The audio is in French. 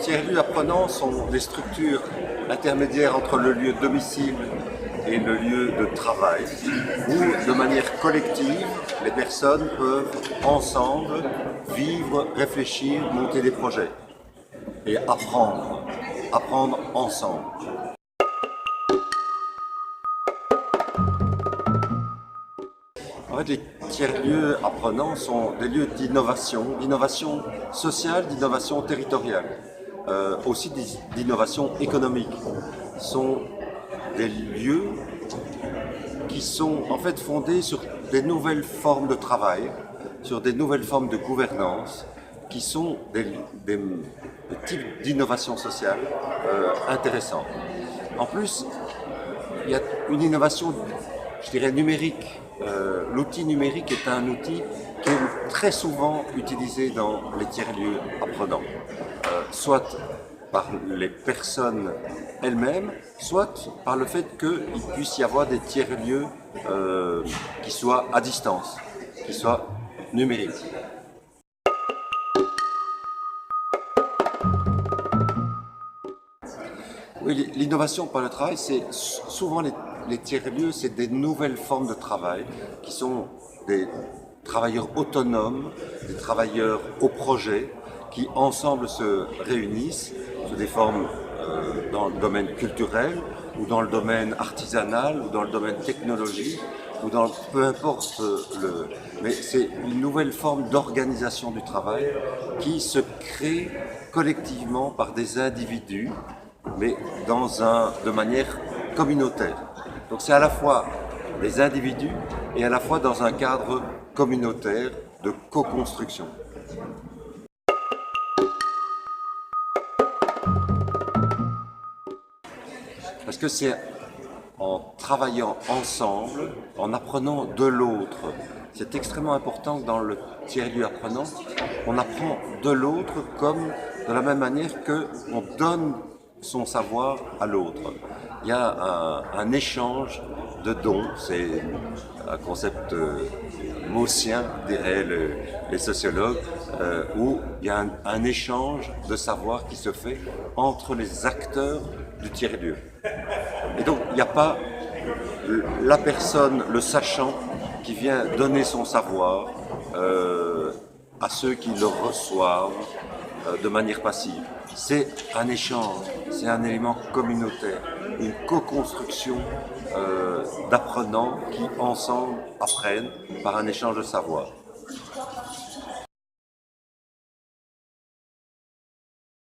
tiers-lieux apprenants sont des structures intermédiaires entre le lieu de domicile et le lieu de travail, où de manière collective, les personnes peuvent ensemble vivre, réfléchir, monter des projets et apprendre ensemble. En fait, les tiers-lieux apprenants sont des lieux d'innovation sociale, d'innovation territoriale, aussi d'innovation économique. Ce sont des lieux qui sont en fait fondés sur des nouvelles formes de travail, sur des nouvelles formes de gouvernance, qui sont des types d'innovation sociale intéressants. En plus, il y a une innovation, je dirais, numérique. L'outil numérique est un outil qui est très souvent utilisé dans les tiers-lieux apprenants, soit par les personnes elles-mêmes, soit par le fait qu'il puisse y avoir des tiers-lieux qui soient à distance, qui soient numériques. Oui, l'innovation par le travail, c'est souvent les tiers-lieux, c'est des nouvelles formes de travail qui sont des travailleurs autonomes, des travailleurs au projet, qui ensemble se réunissent sous des formes dans le domaine culturel, ou dans le domaine artisanal, ou dans le domaine technologique, ou dans peu importe mais c'est une nouvelle forme d'organisation du travail qui se crée collectivement par des individus, mais de manière communautaire. Donc c'est à la fois des individus et à la fois dans un cadre communautaire de co-construction. Parce que c'est en travaillant ensemble, en apprenant de l'autre. C'est extrêmement important que dans le tiers-lieu apprenant, on apprend de l'autre comme de la même manière qu'on donne son savoir à l'autre. Il y a un échange de dons, c'est un concept maussien, diraient les sociologues, où il y a un échange de savoir qui se fait entre les acteurs du tiers-lieu. Et donc il n'y a pas la personne, le sachant, qui vient donner son savoir à ceux qui le reçoivent de manière passive. C'est un échange, c'est un élément communautaire, une co-construction d'apprenants qui ensemble apprennent par un échange de savoir.